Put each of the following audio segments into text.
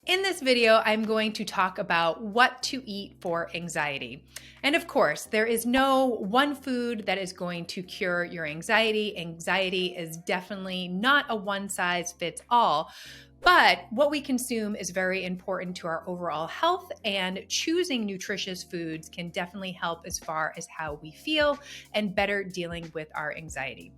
In this video, I'm going to talk about what to eat for anxiety. And of course, there is no one food that is going to cure your anxiety. Anxiety is definitely not a one size fits all. But what we consume is very important to our overall health, and choosing nutritious foods can definitely help as far as how we feel and better dealing with our anxiety.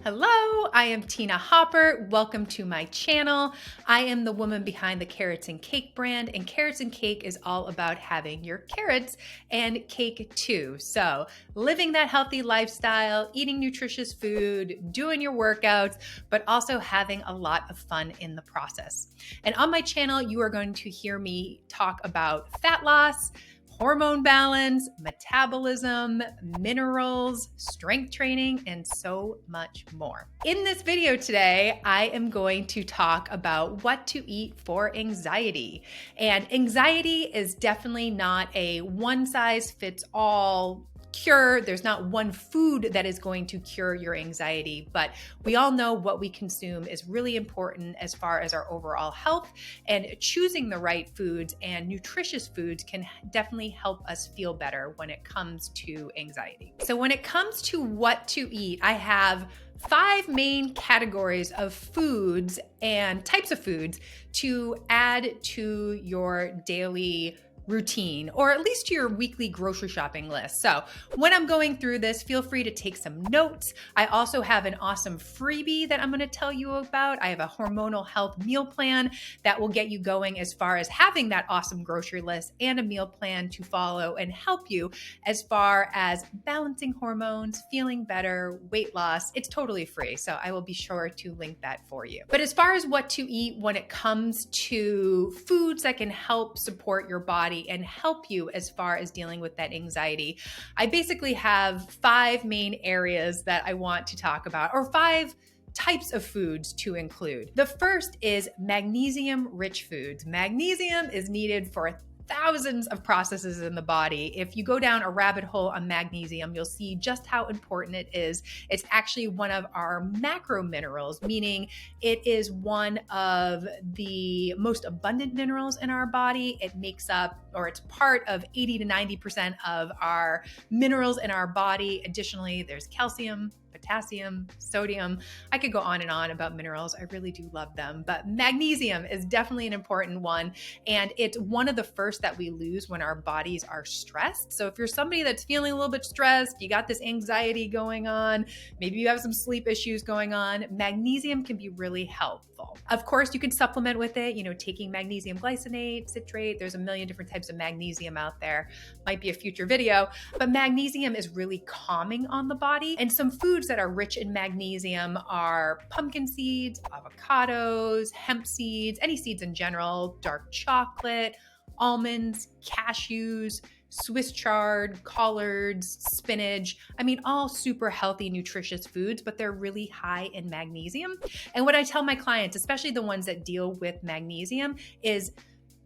Hello, I am Tina Haupert. Welcome to my channel. I am the woman behind the Carrots and Cake brand, and Carrots and Cake is all about having your carrots and cake too. So living that healthy lifestyle, eating nutritious food, doing your workouts, but also having a lot of fun in the process. And on my channel, you are going to hear me talk about fat loss, hormone balance, metabolism, minerals, strength training, and so much more. In this video today, I am going to talk about what to eat for anxiety. And anxiety is definitely not a one-size-fits-all cure. There's not one food that is going to cure your anxiety, but we all know what we consume is really important as far as our overall health, and choosing the right foods and nutritious foods can definitely help us feel better when it comes to anxiety. So when it comes to what to eat, I have 5 main categories of foods and types of foods to add to your daily routine, or at least to your weekly grocery shopping list. So when I'm going through this, feel free to take some notes. I also have an awesome freebie that I'm going to tell you about. I have a hormonal health meal plan that will get you going as far as having that awesome grocery list and a meal plan to follow and help you as far as balancing hormones, feeling better, weight loss. It's totally free, so I will be sure to link that for you. But as far as what to eat when it comes to foods that can help support your body and help you as far as dealing with that anxiety, I basically have 5 main areas that I want to talk about, or 5 types of foods to include. The first is magnesium-rich foods. Magnesium is needed for thousands of processes in the body. If you go down a rabbit hole on magnesium, you'll see just how important it is. It's actually one of our macro minerals, meaning it is one of the most abundant minerals in our body. It makes up, or it's part of 80 to 90% of our minerals in our body. Additionally, there's calcium, potassium, sodium. I could go on and on about minerals. I really do love them, but magnesium is definitely an important one. And it's one of the first that we lose when our bodies are stressed. So if you're somebody that's feeling a little bit stressed, you got this anxiety going on, maybe you have some sleep issues going on, magnesium can be really helpful. Of course, you can supplement with it, taking magnesium glycinate, citrate. There's a million different types of magnesium out there. Might be a future video, but magnesium is really calming on the body. And some foods that are rich in magnesium are pumpkin seeds, avocados, hemp seeds, any seeds in general, dark chocolate, almonds, cashews, Swiss chard, collards, spinach. All super healthy, nutritious foods, but they're really high in magnesium. And what I tell my clients, especially the ones that deal with magnesium, is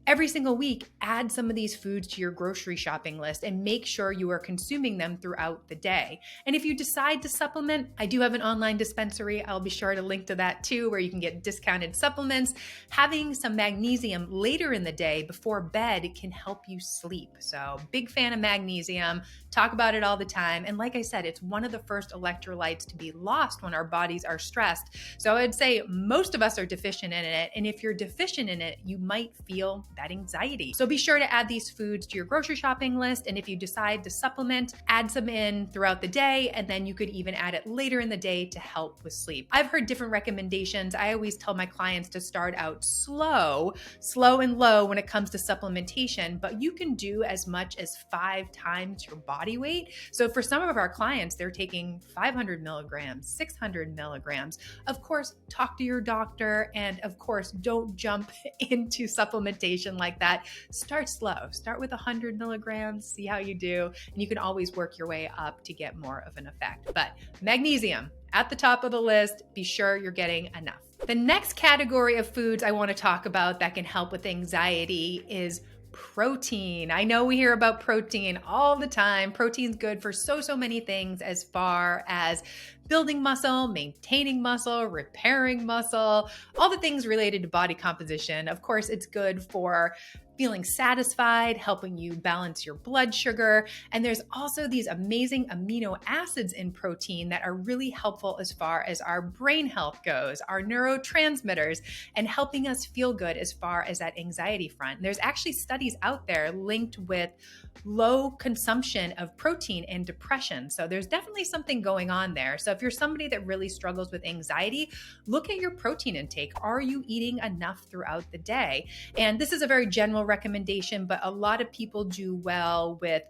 every single week, add some of these foods to your grocery shopping list and make sure you are consuming them throughout the day. And if you decide to supplement, I do have an online dispensary. I'll be sure to link to that too, where you can get discounted supplements. Having some magnesium later in the day before bed can help you sleep. So big fan of magnesium, talk about it all the time. And like I said, it's one of the first electrolytes to be lost when our bodies are stressed. So I would say most of us are deficient in it. And if you're deficient in it, you might feel that anxiety. So be sure to add these foods to your grocery shopping list. And if you decide to supplement, add some in throughout the day, and then you could even add it later in the day to help with sleep. I've heard different recommendations. I always tell my clients to start out slow and low when it comes to supplementation, but you can do as much as 5 times your body weight. So for some of our clients, they're taking 500 milligrams, 600 milligrams. Of course, talk to your doctor, and of course, don't jump into supplementation like that. Start slow. Start with 100 milligrams, see how you do, and you can always work your way up to get more of an effect. But magnesium at the top of the list, be sure you're getting enough. The next category of foods I want to talk about that can help with anxiety is protein. I know we hear about protein all the time. Protein's good for so many things as far as building muscle, maintaining muscle, repairing muscle, all the things related to body composition. Of course, it's good for feeling satisfied, helping you balance your blood sugar. And there's also these amazing amino acids in protein that are really helpful as far as our brain health goes, our neurotransmitters, and helping us feel good as far as that anxiety front. There's actually studies out there linked with low consumption of protein and depression. So there's definitely something going on there. So if you're somebody that really struggles with anxiety, look at your protein intake. Are you eating enough throughout the day? And this is a very general recommendation, but a lot of people do well with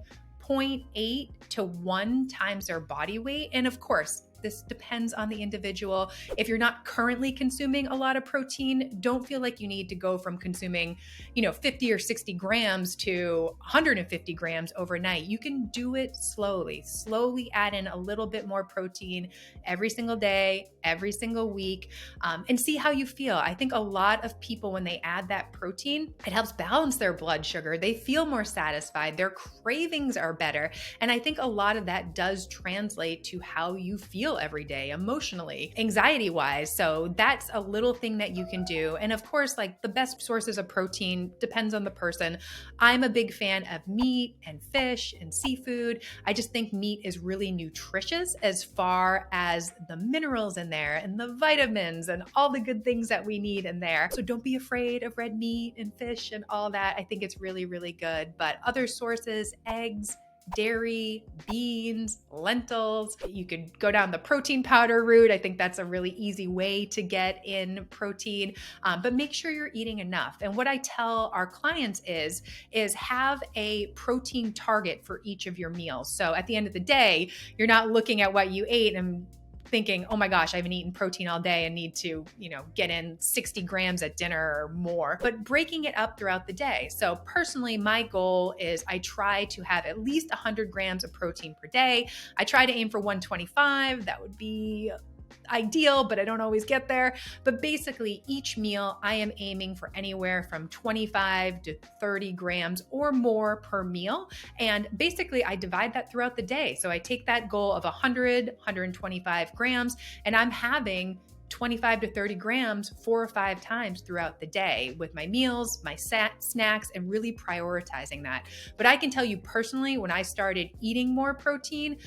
0.8 to 1 times their body weight. And of course, this depends on the individual. If you're not currently consuming a lot of protein, don't feel like you need to go from consuming, 50 or 60 grams to 150 grams overnight. You can do it slowly add in a little bit more protein every single day, every single week, and see how you feel. I think a lot of people, when they add that protein, it helps balance their blood sugar. They feel more satisfied. Their cravings are better. And I think a lot of that does translate to how you feel every day emotionally, anxiety wise. So that's a little thing that you can do. And of course, like the best sources of protein depends on the person. I'm a big fan of meat and fish and seafood. I just think meat is really nutritious as far as the minerals in there and the vitamins and all the good things that we need in there. So don't be afraid of red meat and fish and all that. I think it's really good. But other sources, eggs, dairy, beans, lentils. You could go down the protein powder route. I think that's a really easy way to get in protein, but make sure you're eating enough. And what I tell our clients is have a protein target for each of your meals. So at the end of the day, you're not looking at what you ate and thinking, oh my gosh, I haven't eaten protein all day and need to, get in 60 grams at dinner or more, but breaking it up throughout the day. So personally, my goal is I try to have at least 100 grams of protein per day. I try to aim for 125. That would be ideal, but I don't always get there. But basically, each meal, I am aiming for anywhere from 25 to 30 grams or more per meal. And basically, I divide that throughout the day. So I take that goal of 100, 125 grams, and I'm having 25 to 30 grams 4 or 5 times throughout the day with my meals, my snacks, and really prioritizing that. But I can tell you personally, when I started eating more protein,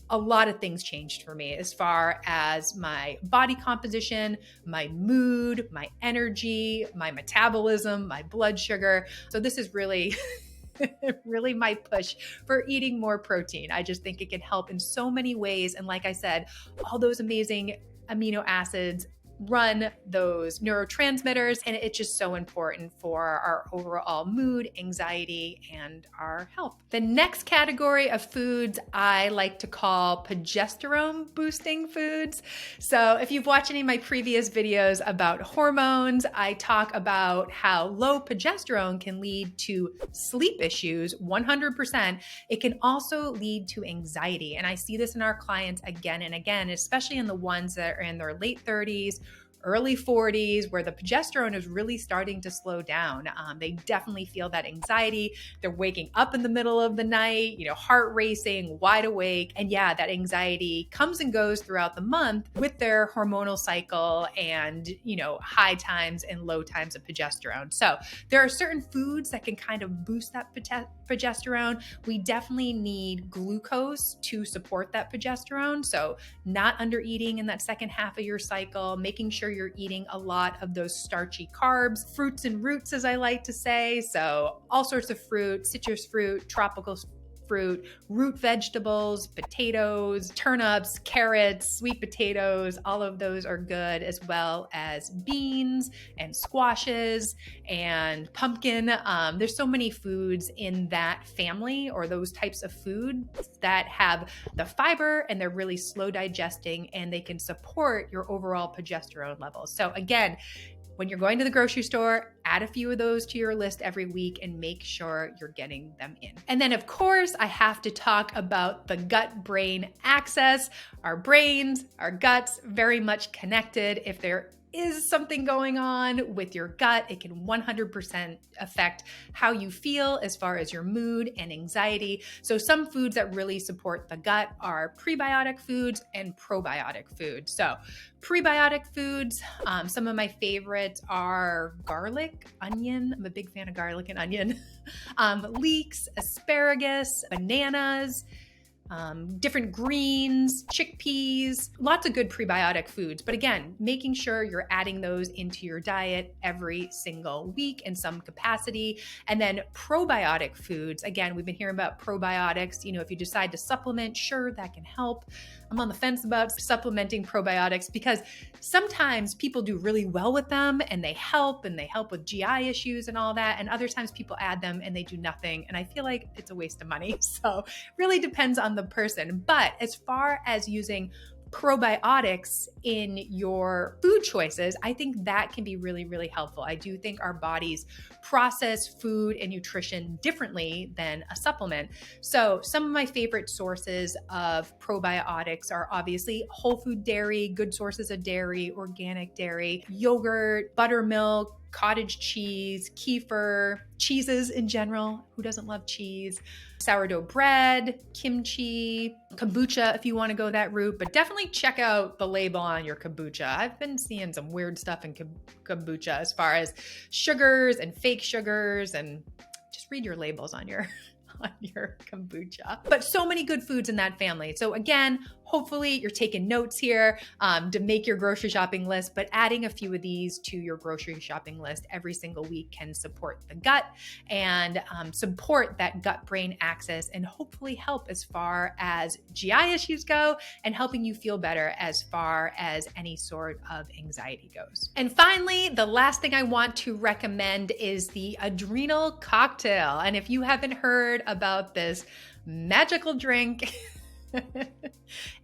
a lot of things changed for me as far as my body composition, my mood, my energy, my metabolism, my blood sugar. So this is really really my push for eating more protein. I just think it can help in so many ways. And like I said, all those amazing amino acids run those neurotransmitters, and it's just so important for our overall mood, anxiety, and our health. The next category of foods I like to call progesterone boosting foods. So if you've watched any of my previous videos about hormones, I talk about how low progesterone can lead to sleep issues 100%. It can also lead to anxiety. And I see this in our clients again and again, especially in the ones that are in their late 30s, early 40s, where the progesterone is really starting to slow down. They definitely feel that anxiety. They're waking up in the middle of the night, heart racing, wide awake. And yeah, that anxiety comes and goes throughout the month with their hormonal cycle and, high times and low times of progesterone. So there are certain foods that can kind of boost that progesterone. We definitely need glucose to support that progesterone. So not under eating in that second half of your cycle, making sure you're eating a lot of those starchy carbs, fruits and roots, as I like to say. So all sorts of fruit, citrus fruit, tropical fruit, root vegetables, potatoes, turnips, carrots, sweet potatoes, all of those are good, as well as beans and squashes and pumpkin. There's so many foods in that family or those types of foods that have the fiber and they're really slow digesting and they can support your overall progesterone levels. So again, when you're going to the grocery store, add a few of those to your list every week and make sure you're getting them in. And then of course, I have to talk about the gut-brain axis. Our brains, our guts, very much connected. If there is something going on with your gut, it can 100% affect how you feel as far as your mood and anxiety. So some foods that really support the gut are prebiotic foods and probiotic foods. So prebiotic foods, some of my favorites are garlic, onion. I'm a big fan of garlic and onion. Leeks, asparagus, bananas, different greens, chickpeas, lots of good prebiotic foods. But again, making sure you're adding those into your diet every single week in some capacity. And then probiotic foods. Again, we've been hearing about probiotics. If you decide to supplement, sure, that can help. I'm on the fence about supplementing probiotics because sometimes people do really well with them and they help with GI issues and all that. And other times people add them and they do nothing. And I feel like it's a waste of money. So really depends on the person. But as far as using probiotics in your food choices, I think that can be really, really helpful. I do think our bodies process food and nutrition differently than a supplement. So some of my favorite sources of probiotics are obviously whole food dairy, good sources of dairy, organic dairy, yogurt, buttermilk, cottage cheese, kefir, cheeses in general. Who doesn't love cheese? Sourdough bread, kimchi, kombucha if you want to go that route, but definitely check out the label on your kombucha. I've been seeing some weird stuff in kombucha as far as sugars and fake sugars, and just read your labels on your kombucha. But so many good foods in that family. So again, hopefully you're taking notes here to make your grocery shopping list, but adding a few of these to your grocery shopping list every single week can support the gut and support that gut-brain axis and hopefully help as far as GI issues go and helping you feel better as far as any sort of anxiety goes. And finally, the last thing I want to recommend is the Adrenal cocktail. And if you haven't heard about this magical drink,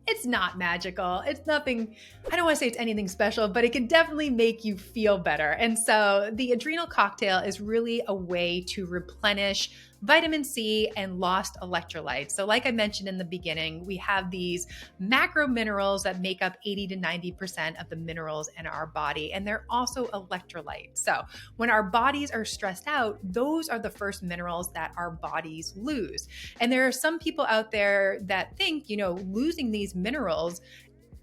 it's not magical. It's nothing, I don't want to say it's anything special, but it can definitely make you feel better. And so the Adrenal cocktail is really a way to replenish vitamin C and lost electrolytes. So like I mentioned in the beginning, we have these macro minerals that make up 80 to 90% of the minerals in our body, and they're also electrolytes. So when our bodies are stressed out, those are the first minerals that our bodies lose. And there are some people out there that think, losing these minerals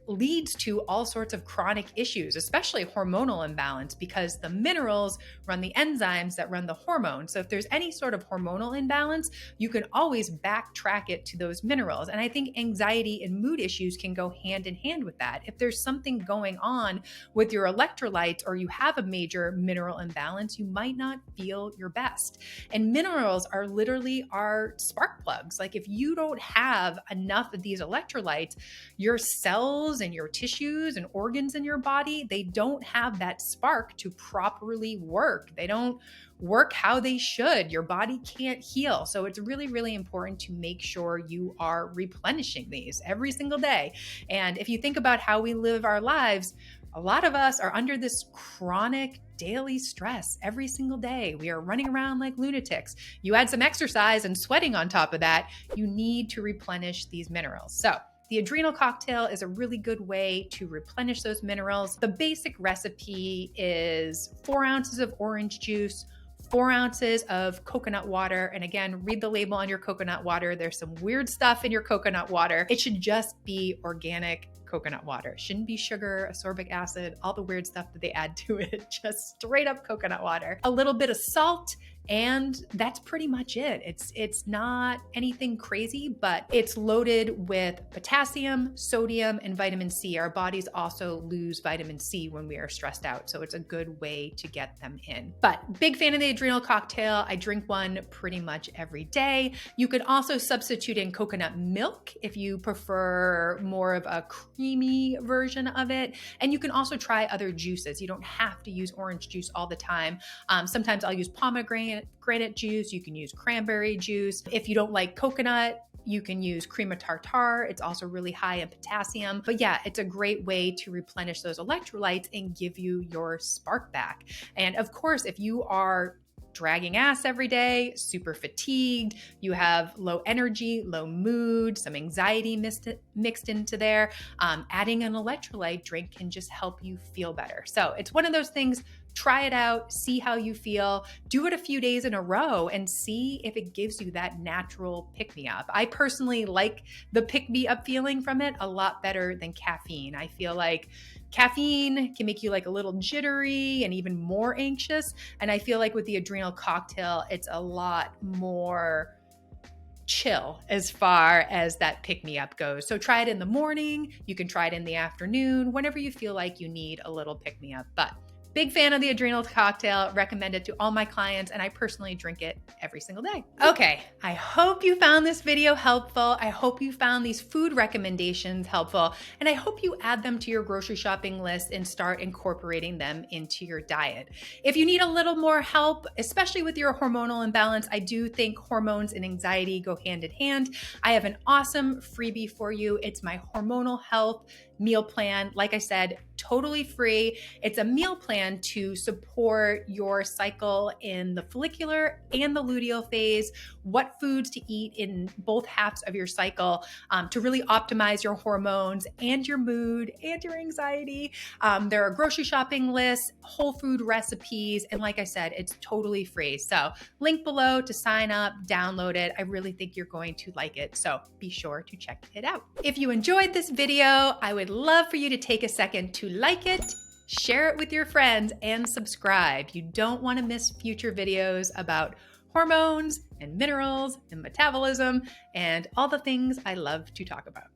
leads to all sorts of chronic issues, especially hormonal imbalance, because the minerals run the enzymes that run the hormones. So if there's any sort of hormonal imbalance, you can always backtrack it to those minerals. And I think anxiety and mood issues can go hand in hand with that. If there's something going on with your electrolytes or you have a major mineral imbalance, you might not feel your best. And minerals are literally our spark plugs. Like if you don't have enough of these electrolytes, your cells and your tissues and organs in your body, they don't have that spark to properly work. They don't work how they should. Your body can't heal. So it's really, really important to make sure you are replenishing these every single day. And if you think about how we live our lives, a lot of us are under this chronic daily stress every single day. We are running around like lunatics. You add some exercise and sweating on top of that, you need to replenish these minerals. So the Adrenal cocktail is a really good way to replenish those minerals. The basic recipe is 4 ounces of orange juice, 4 ounces of coconut water. And again, read the label on your coconut water. There's some weird stuff in your coconut water. It should just be organic coconut water. It shouldn't be sugar, ascorbic acid, all the weird stuff that they add to it. Just straight up coconut water. A little bit of salt, and that's pretty much it. It's not anything crazy, but it's loaded with potassium, sodium, and vitamin C. Our bodies also lose vitamin C when we are stressed out, so it's a good way to get them in. But big fan of the Adrenal cocktail. I drink one pretty much every day. You could also substitute in coconut milk if you prefer more of a creamy version of it. And you can also try other juices. You don't have to use orange juice all the time. Sometimes I'll use pomegranate juice. You can use cranberry juice. If you don't like coconut, you can use cream of tartar. It's also really high in potassium. But yeah, it's a great way to replenish those electrolytes and give you your spark back. And of course, if you are dragging ass every day, super fatigued, you have low energy, low mood, some anxiety mixed into there, adding an electrolyte drink can just help you feel better. So it's one of those things. Try it out, see how you feel, do it a few days in a row and see if it gives you that natural pick-me-up. I personally like the pick-me-up feeling from it a lot better than caffeine. I feel like caffeine can make you like a little jittery and even more anxious. And I feel like with the Adrenal cocktail, it's a lot more chill as far as that pick-me-up goes. So try it in the morning, you can try it in the afternoon, whenever you feel like you need a little pick-me-up. But big fan of the Adrenal cocktail, recommend it to all my clients, and I personally drink it every single day. Okay, I hope you found this video helpful. I hope you found these food recommendations helpful, and I hope you add them to your grocery shopping list and start incorporating them into your diet. If you need a little more help, especially with your hormonal imbalance, I do think hormones and anxiety go hand in hand. I have an awesome freebie for you. It's my hormonal health meal plan. Like I said, totally free. It's a meal plan to support your cycle in the follicular and the luteal phase, what foods to eat in both halves of your cycle to really optimize your hormones and your mood and your anxiety. There are grocery shopping lists, whole food recipes, and like I said, it's totally free. So link below to sign up, download it. I really think you're going to like it. So be sure to check it out. If you enjoyed this video, I would love for you to take a second to like it, share it with your friends, and subscribe. You don't want to miss future videos about hormones and minerals and metabolism and all the things I love to talk about.